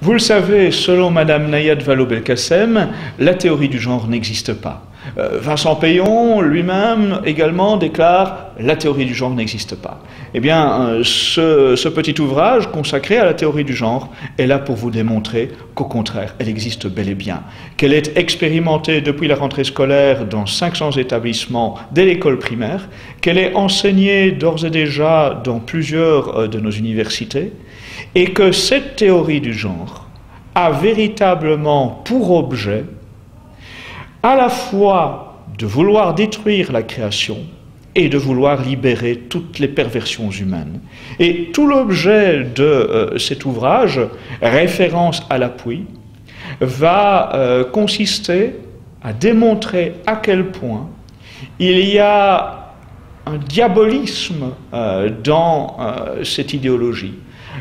Vous le savez, selon Madame Nayat Vallaud-Belkacem, la théorie du genre n'existe pas. Vincent Payon, lui-même, également déclare « la théorie du genre n'existe pas ». Eh bien, ce petit ouvrage consacré à la théorie du genre est là pour vous démontrer qu'au contraire, elle existe bel et bien, qu'elle est expérimentée depuis la rentrée scolaire dans 500 établissements dès l'école primaire, qu'elle est enseignée d'ores et déjà dans plusieurs de nos universités, et que cette théorie du genre a véritablement pour objet à la fois de vouloir détruire la création et de vouloir libérer toutes les perversions humaines. Et tout l'objet de cet ouvrage, référence à l'appui, va consister à démontrer à quel point il y a un diabolisme dans cette idéologie.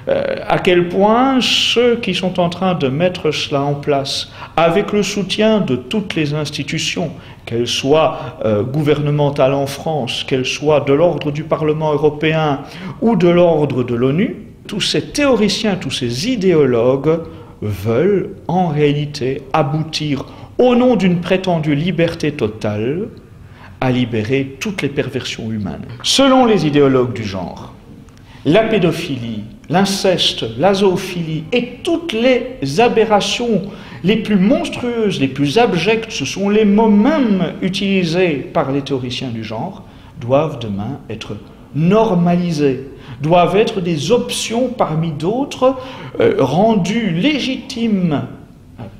À quel point ceux qui sont en train de mettre cela en place, avec le soutien de toutes les institutions, qu'elles soient gouvernementales en France, qu'elles soient de l'ordre du Parlement européen ou de l'ordre de l'ONU, tous ces théoriciens, tous ces idéologues veulent en réalité aboutir, au nom d'une prétendue liberté totale, à libérer toutes les perversions humaines. Selon les idéologues du genre, la pédophilie, l'inceste, la zoophilie et toutes les aberrations les plus monstrueuses, les plus abjectes, ce sont les mots mêmes utilisés par les théoriciens du genre, doivent demain être normalisés, doivent être des options parmi d'autres rendues légitimes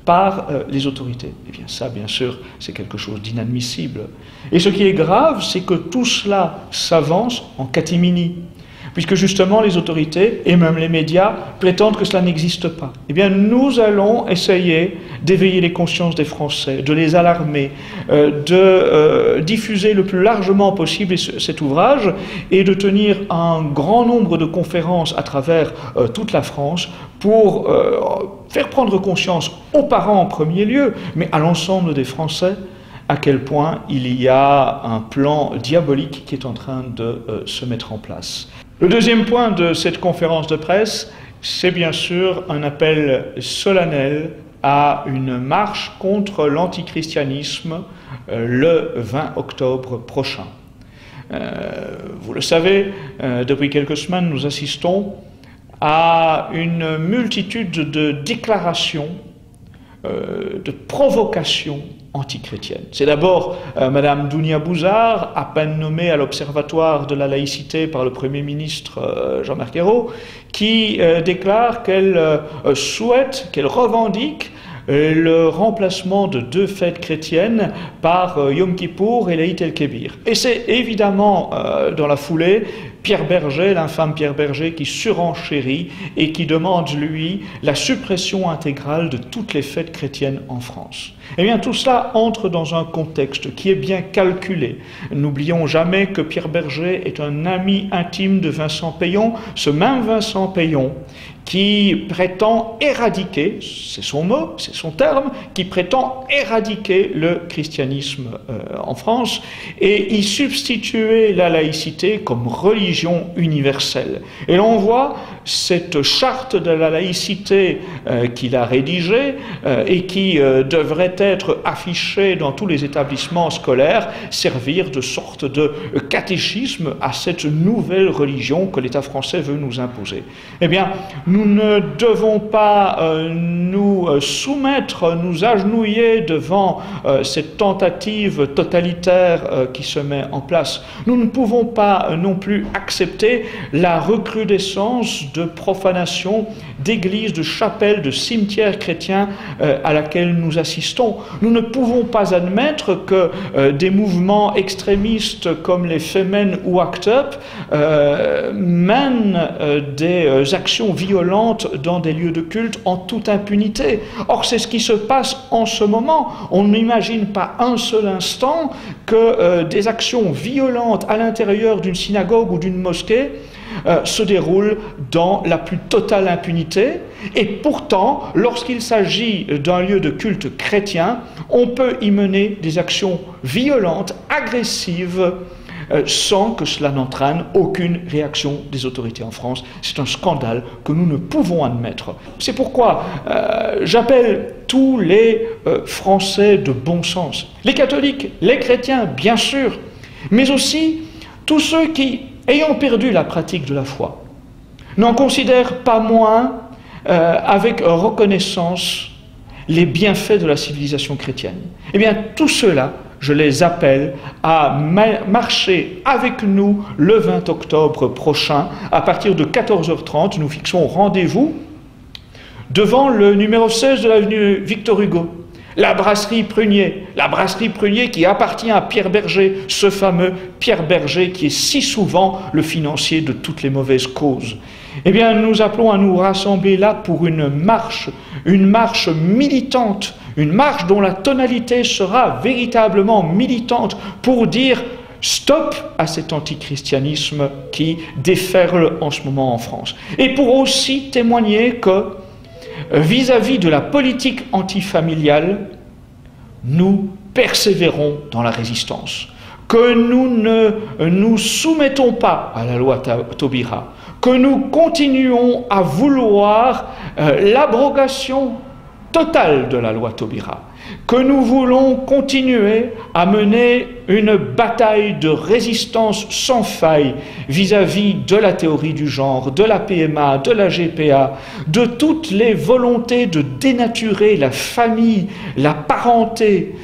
par les autorités. Eh bien ça, bien sûr, c'est quelque chose d'inadmissible. Et ce qui est grave, c'est que tout cela s'avance en catimini, puisque justement les autorités et même les médias prétendent que cela n'existe pas. Eh bien, nous allons essayer d'éveiller les consciences des Français, de les alarmer, de diffuser le plus largement possible cet ouvrage et de tenir un grand nombre de conférences à travers toute la France pour faire prendre conscience aux parents en premier lieu, mais à l'ensemble des Français, à quel point il y a un plan diabolique qui est en train de se mettre en place. Le deuxième point de cette conférence de presse, c'est bien sûr un appel solennel à une marche contre l'antichristianisme le 20 octobre prochain. Vous le savez, depuis quelques semaines, nous assistons à une multitude de déclarations, de provocations antichrétienne. C'est d'abord Madame Dounia Bouzard, à peine nommée à l'Observatoire de la laïcité par le Premier ministre Jean-Marc Ayrault, qui déclare qu'elle souhaite, qu'elle revendique le remplacement de 2 fêtes chrétiennes par Yom Kippour et l'Aïd el-Kébir. Et c'est évidemment dans la foulée Pierre Berger, l'infâme Pierre Berger, qui surenchérit et qui demande, lui, la suppression intégrale de toutes les fêtes chrétiennes en France. Eh bien, tout cela entre dans un contexte qui est bien calculé. N'oublions jamais que Pierre Berger est un ami intime de Vincent Payon, ce même Vincent Payon qui prétend éradiquer, c'est son mot, c'est son terme, qui prétend éradiquer le christianisme en France et y substituer la laïcité comme religion universelle. Et l'on voit cette charte de la laïcité qu'il a rédigée et qui devrait être affichée dans tous les établissements scolaires, servir de sorte de catéchisme à cette nouvelle religion que l'État français veut nous imposer. Eh bien, nous ne devons pas nous soumettre, nous agenouiller devant cette tentative totalitaire qui se met en place. Nous ne pouvons pas non plus accepter la recrudescence de profanation d'églises, de chapelles, de cimetières chrétiens à laquelle nous assistons. Nous ne pouvons pas admettre que des mouvements extrémistes comme les Femen ou ACT UP mènent des actions violentes dans des lieux de culte en toute impunité. Or, c'est ce qui se passe en ce moment. On n'imagine pas un seul instant que des actions violentes à l'intérieur d'une synagogue ou d'une mosquée se déroule dans la plus totale impunité, et pourtant, lorsqu'il s'agit d'un lieu de culte chrétien, on peut y mener des actions violentes, agressives, sans que cela n'entraîne aucune réaction des autorités en France. C'est un scandale que nous ne pouvons admettre. C'est pourquoi j'appelle tous les Français de bon sens, les catholiques, les chrétiens, bien sûr, mais aussi tous ceux qui, ayant perdu la pratique de la foi, n'en considèrent pas moins avec reconnaissance les bienfaits de la civilisation chrétienne. Eh bien, tous ceux-là, je les appelle à marcher avec nous le 20 octobre prochain. À partir de 14h30, nous fixons rendez-vous devant le numéro 16 de l'avenue Victor Hugo, la brasserie Prunier qui appartient à Pierre Berger, ce fameux Pierre Berger qui est si souvent le financier de toutes les mauvaises causes. Eh bien, nous appelons à nous rassembler là pour une marche militante, une marche dont la tonalité sera véritablement militante pour dire stop à cet antichristianisme qui déferle en ce moment en France. Et pour aussi témoigner que, vis-à-vis de la politique antifamiliale, nous persévérons dans la résistance, que nous ne nous soumettons pas à la loi Taubira, que nous continuons à vouloir l'abrogation totale de la loi Taubira, que nous voulons continuer à mener une bataille de résistance sans faille vis-à-vis de la théorie du genre, de la PMA, de la GPA, de toutes les volontés de dénaturer la famille, la parenté.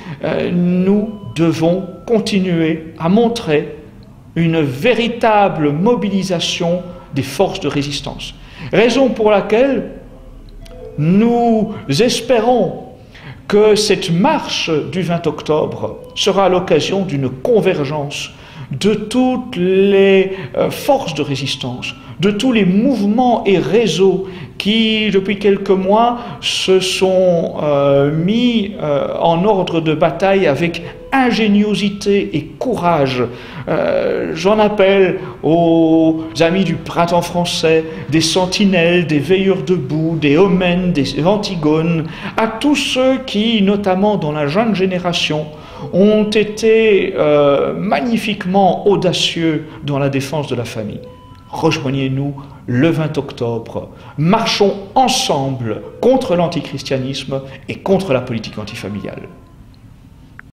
Nous devons continuer à montrer une véritable mobilisation des forces de résistance. Raison pour laquelle nous espérons que cette marche du 20 octobre sera l'occasion d'une convergence de toutes les forces de résistance, de tous les mouvements et réseaux qui, depuis quelques mois, se sont mis en ordre de bataille avec ingéniosité et courage. J'en appelle aux amis du Printemps français, des Sentinelles, des Veilleurs debout, des Homènes, des Antigones, à tous ceux qui, notamment dans la jeune génération, ont été magnifiquement audacieux dans la défense de la famille. Rejoignez-nous le 20 octobre. Marchons ensemble contre l'antichristianisme et contre la politique antifamiliale.